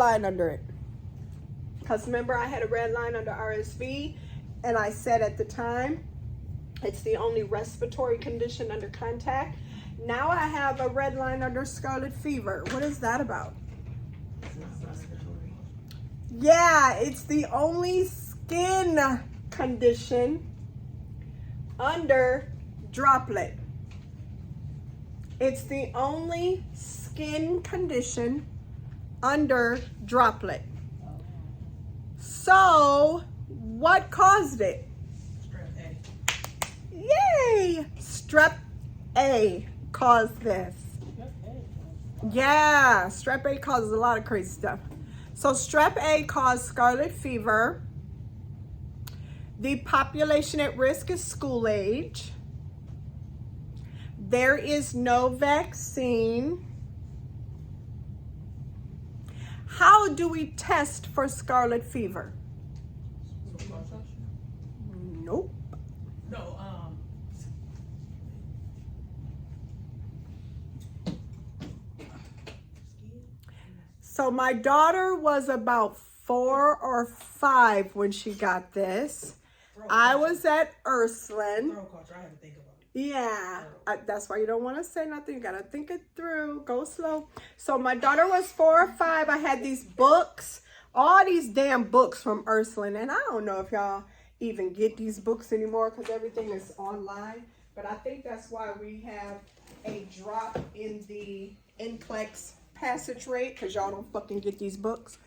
line under it. Because remember, I had a red line under RSV, and I said at the time, it's the only respiratory condition under contact. Now I have a red line under scarlet fever. What is that about? It's not respiratory. Yeah, it's the only skin condition under droplet. It's the only skin condition under droplet. So, what caused it? Strep A. Yay! Strep A caused this. Yeah, strep A causes a lot of crazy stuff. So strep A caused scarlet fever. The population at risk is school age. There is no vaccine. How do we test for scarlet fever? Nope. No, So my daughter was about 4 or 5 when she got this. I was at Ursuline. throat culture, I had to think about it. Yeah, that's why you don't want to say nothing. You got to think it through. Go slow. So my daughter was 4 or 5. I had these books, all these damn books from Ursuline. And I don't know if y'all even get these books anymore because everything is online. But I think that's why we have a drop in the NCLEX passage rate because y'all don't fucking get these books.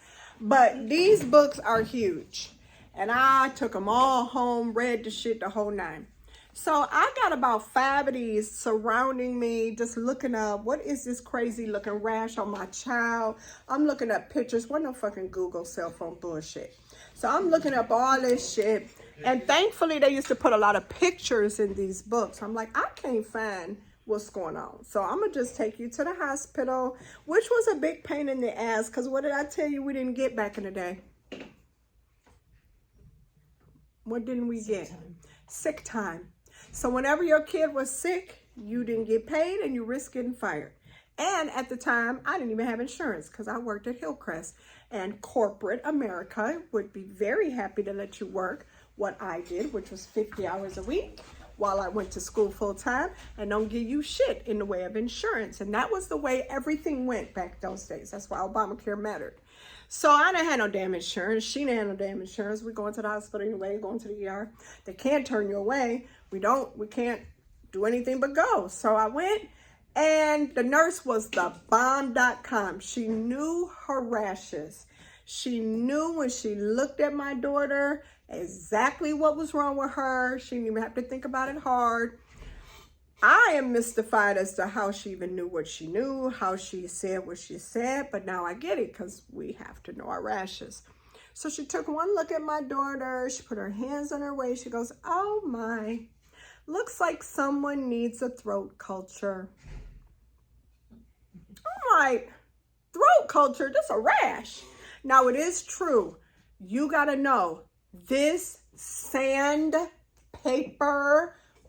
But these books are huge. And I took them all home, read the shit, the whole 9. So I got about 5 of these surrounding me, just looking up, what is this crazy looking rash on my child? I'm looking up pictures. What no fucking Google cell phone bullshit. So I'm looking up all this shit. And thankfully, they used to put a lot of pictures in these books. I'm like, I can't find what's going on. So I'm going to just take you to the hospital, which was a big pain in the ass. Because what did I tell you we didn't get back in the day? What didn't we get? Sick time. So whenever your kid was sick, you didn't get paid and you risked getting fired. And at the time, I didn't even have insurance because I worked at Hillcrest. And corporate America would be very happy to let you work what I did, which was 50 hours a week while I went to school full time, and don't give you shit in the way of insurance. And that was the way everything went back those days. That's why Obamacare mattered. So I didn't have no damn insurance. She didn't have no damn insurance. We going to the hospital anyway, going to the ER. They can't turn you away. We can't do anything but go. So I went, and the nurse was the bomb.com. She knew her rashes. She knew when she looked at my daughter exactly what was wrong with her. She didn't even have to think about it hard. I am mystified as to how she even knew what she knew, how she said what she said, but now I get it because we have to know our rashes. So she took one look at my daughter. She put her hands on her waist. She goes, oh my, looks like someone needs a throat culture. I'm like, throat culture? That's a rash. Now it is true. You got to know this sandpaper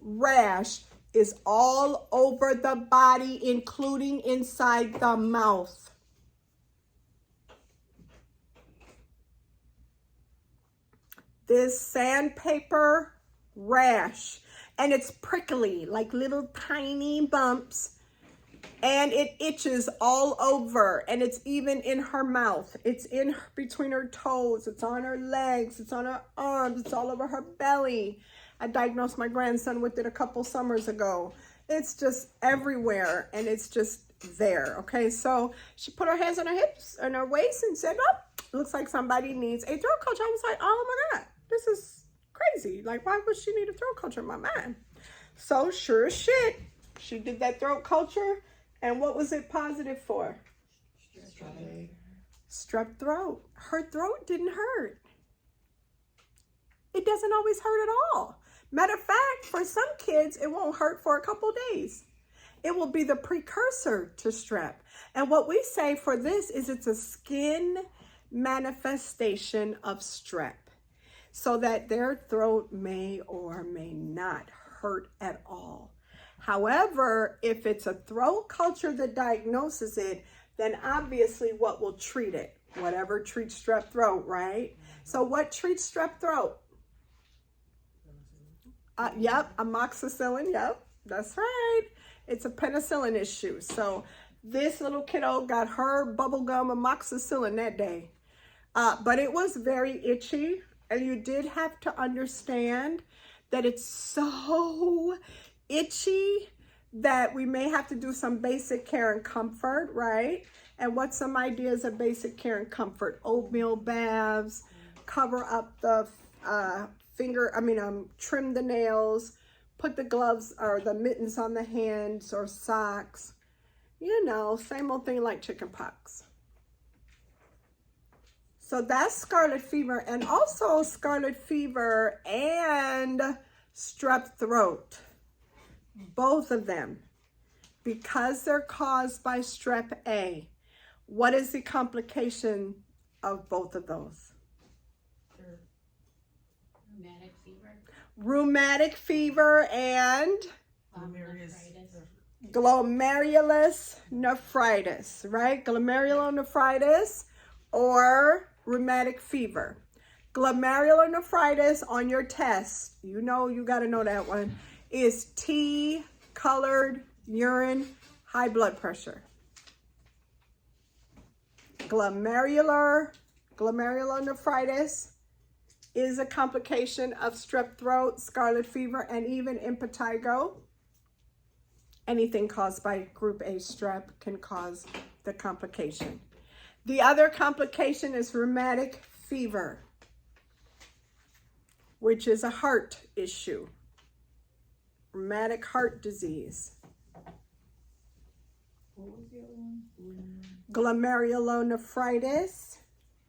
rash is all over the body, including inside the mouth. This sandpaper rash, and it's prickly, like little tiny bumps, and it itches all over, and it's even in her mouth. It's in between her toes, it's on her legs, it's on her arms, it's all over her belly. I diagnosed my grandson with it a couple summers ago. It's just everywhere, and it's just there, okay? So she put her hands on her hips and her waist and said, oh, looks like somebody needs a throat culture. I was like, oh my God, this is crazy. Like, why would she need a throat culture in my mind? So sure as shit, she did that throat culture, and what was it positive for? Strep throat. Her throat didn't hurt. It doesn't always hurt at all. Matter of fact, for some kids, it won't hurt for a couple days. It will be the precursor to strep. And what we say for this is it's a skin manifestation of strep, so that their throat may or may not hurt at all. However, if it's a throat culture that diagnoses it, then obviously what will treat it? Whatever treats strep throat, right? So what treats strep throat? Yep, amoxicillin, yep, that's right. It's a penicillin issue. So this little kiddo got her bubblegum amoxicillin that day. But it was very itchy, and you did have to understand that it's so itchy that we may have to do some basic care and comfort, right? And what's some ideas of basic care and comfort? Oatmeal baths, cover up the trim the nails, put the gloves or the mittens on the hands or socks. You know, same old thing like chicken pox. So that's scarlet fever, and also scarlet fever and strep throat. Both of them, because they're caused by strep A. What is the complication of both of those? Rheumatic fever. Rheumatic fever and glomerulonephritis, right? Glomerulonephritis or rheumatic fever. Glomerulonephritis on your test, you know, you got to know that one, is tea-colored urine, high blood pressure. Glomerulonephritis is a complication of strep throat, scarlet fever, and even impetigo. Anything caused by group A strep can cause the complication. The other complication is rheumatic fever, which is a heart issue. Rheumatic heart disease. What was the other one? Glomerulonephritis.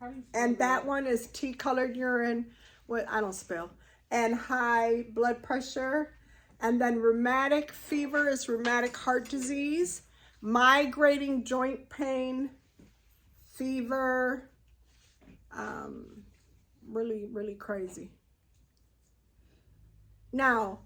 How do you And spell that one is tea-colored urine, what I don't spell, and high blood pressure. And then rheumatic fever is rheumatic heart disease, migrating joint pain, fever, really, really crazy. Now,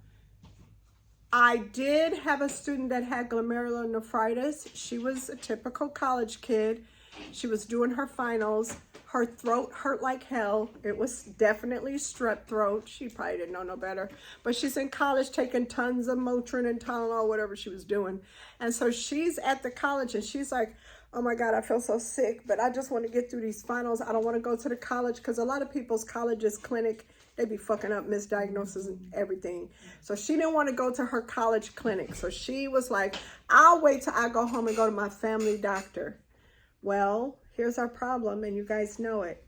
I did have a student that had glomerulonephritis. She was a typical college kid. She was doing her finals. Her throat hurt like hell. It was definitely strep throat. She probably didn't know no better. But she's in college taking tons of Motrin and Tylenol, whatever she was doing. And so she's at the college and she's like, oh my God, I feel so sick, but I just want to get through these finals. I don't want to go to the college because a lot of people's colleges, clinic, they be fucking up misdiagnoses and everything. So she didn't want to go to her college clinic. So she was like, I'll wait till I go home and go to my family doctor. Well, here's our problem, and you guys know it.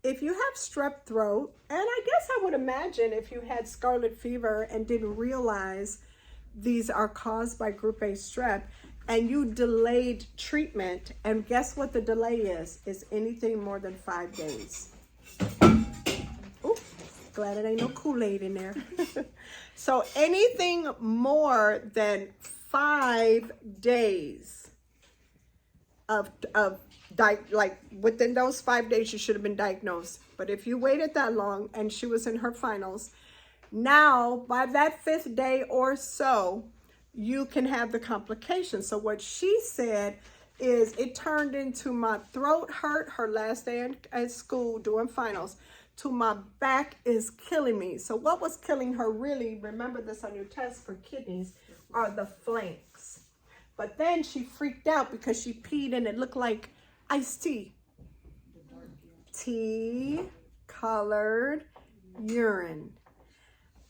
If you have strep throat, and I guess I would imagine if you had scarlet fever and didn't realize these are caused by group A strep, and you delayed treatment, and guess what the delay is anything more than 5 days. Ooh, glad it ain't no Kool-Aid in there. So anything more than 5 days like within those 5 days, you should have been diagnosed. But if you waited that long and she was in her finals, now by that 5th day or so, you can have the complication. So what she said is it turned into my throat hurt her last day at school doing finals to my back is killing me. So what was killing her really, remember this on your test for kidneys, are the flanks. But then she freaked out because she peed and it looked like iced tea. Tea-colored urine.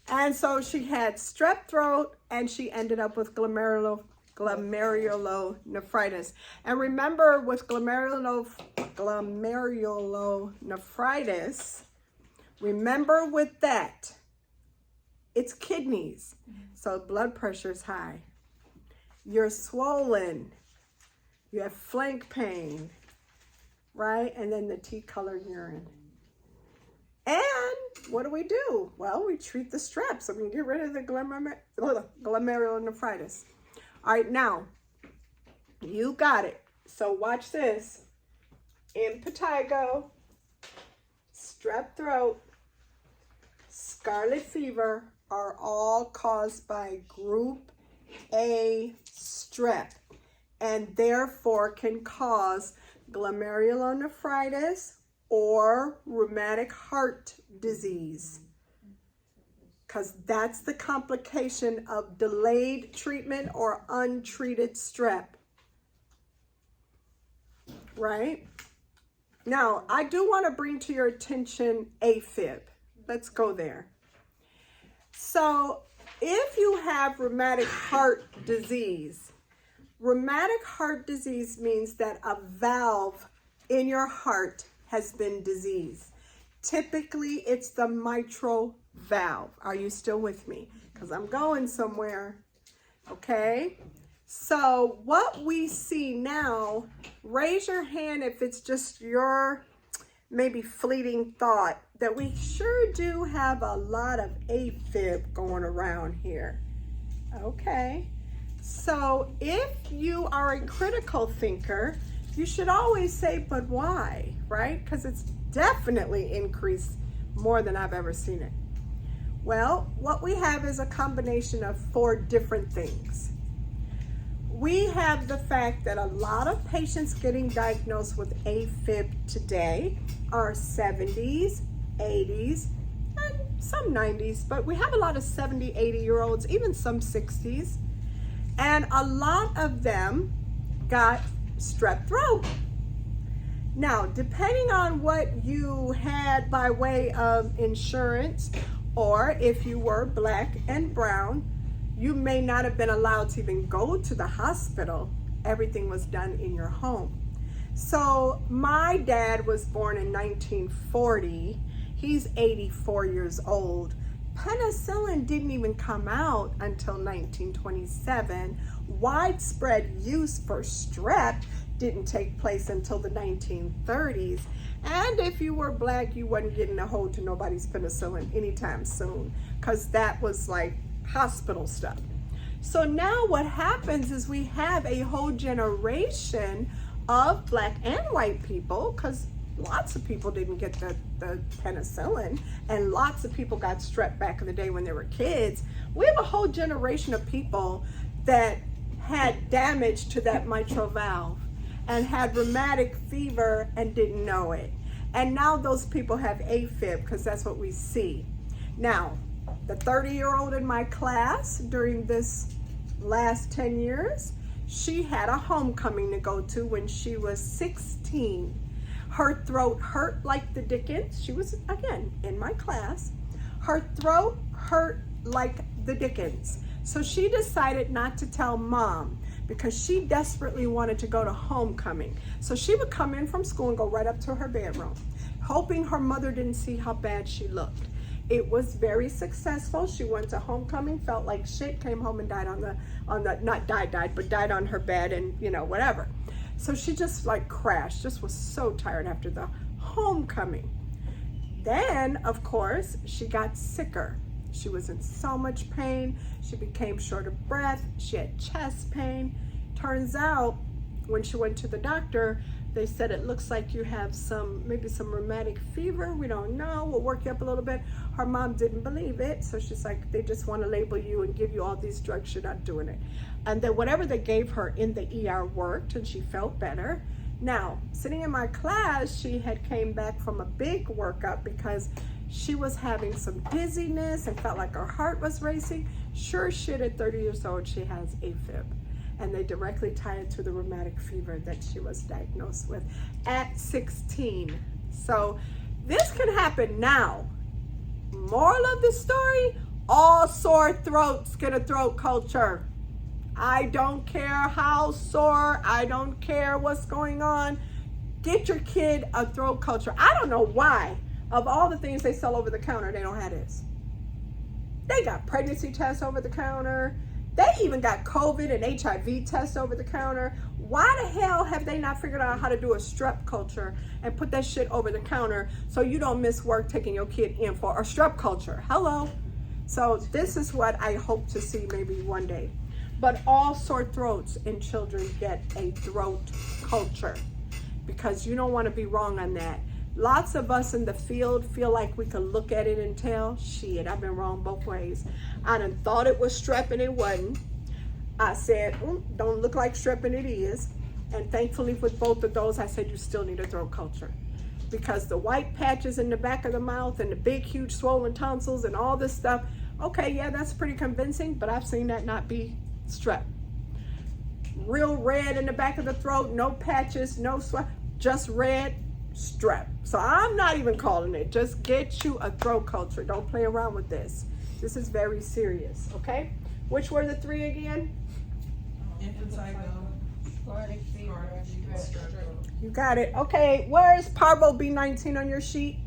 And so she had strep throat and she ended up with glomerulonephritis. And remember with glomerulonephritis, remember with that, it's kidneys. So blood pressure is high. You're swollen. You have flank pain, right? And then the tea-colored urine. And what do? Well, we treat the strep so we can get rid of the glomerulonephritis. All right, now, you got it. So watch this. Impetigo, strep throat, scarlet fever are all caused by group A strep, and therefore can cause glomerulonephritis, or rheumatic heart disease. Because that's the complication of delayed treatment or untreated strep. Right? Now, I do want to bring to your attention AFib. Let's go there. So, if you have rheumatic heart disease means that a valve in your heart has been diseased. Typically, it's the mitral valve. Are you still with me? Because I'm going somewhere. Okay? So what we see now, raise your hand if it's just your maybe fleeting thought that we sure do have a lot of AFib going around here. Okay. So if you are a critical thinker, you should always say, but why, right? Because it's definitely increased more than I've ever seen it. Well, what we have is a combination of 4 different things. We have the fact that a lot of patients getting diagnosed with AFib today are 70s, 80s, and some 90s, but we have a lot of 70, 80-year-olds, even some 60s. And a lot of them got strep throat. Now, depending on what you had by way of insurance, or if you were black and brown, you may not have been allowed to even go to the hospital. Everything was done in your home. So my dad was born in 1940. He's 84 years old. Penicillin didn't even come out until 1927. Widespread use for strep didn't take place until the 1930s. And if you were black, you wasn't getting a hold to nobody's penicillin anytime soon, because that was like hospital stuff. So now what happens is we have a whole generation of black and white people, because lots of people didn't get the penicillin, and lots of people got strep back in the day when they were kids. We have a whole generation of people that had damage to that mitral valve and had rheumatic fever and didn't know it. And now those people have AFib, because that's what we see. Now, the 30-year-old in my class during this last 10 years, she had a homecoming to go to when she was 16. Her throat hurt like the dickens. She was, again, in my class. Her throat hurt like the dickens. So she decided not to tell mom because she desperately wanted to go to homecoming. So she would come in from school and go right up to her bedroom, hoping her mother didn't see how bad she looked. It was very successful. She went to homecoming, felt like shit, came home and died died on her bed and, you know, whatever. So she just like crashed, just was so tired after the homecoming. Then, of course, she got sicker. She was in so much pain. She became short of breath. She had chest pain. Turns out, when she went to the doctor, they said, it looks like you have maybe some rheumatic fever. We don't know. We'll work you up a little bit. Her mom didn't believe it. So she's like, they just want to label you and give you all these drugs. You're not doing it. And then whatever they gave her in the ER worked, and she felt better. Now, sitting in my class, she had came back from a big workup because she was having some dizziness and felt like her heart was racing. Sure shit, at 30 years old, she has AFib. And they directly tie it to the rheumatic fever that she was diagnosed with at 16. So this can happen now. Moral of the story, all sore throats get a throat culture. I don't care how sore, I don't care what's going on. Get your kid a throat culture. I don't know why, of all the things they sell over the counter, they don't have this. They got pregnancy tests over the counter. They even got COVID and HIV tests over the counter. Why the hell have they not figured out how to do a strep culture and put that shit over the counter so you don't miss work taking your kid in for a strep culture? Hello? So this is what I hope to see maybe one day. But all sore throats in children get a throat culture, because you don't want to be wrong on that. Lots of us in the field feel like we can look at it and tell, shit, I've been wrong both ways. I done thought it was strep and it wasn't. I said, don't look like strep and it is. And thankfully with both of those, I said you still need a throat culture. Because the white patches in the back of the mouth and the big, huge swollen tonsils and all this stuff, okay, yeah, that's pretty convincing, but I've seen that not be strep. Real red in the back of the throat, no patches, no swell, just red, strep. So I'm not even calling it. Just get you a throat culture. Don't play around with this. This is very serious, okay? Which were the three again? Infantile, Scarlet fever. strep throat. You got it. Okay, where's Parvo B19 on your sheet?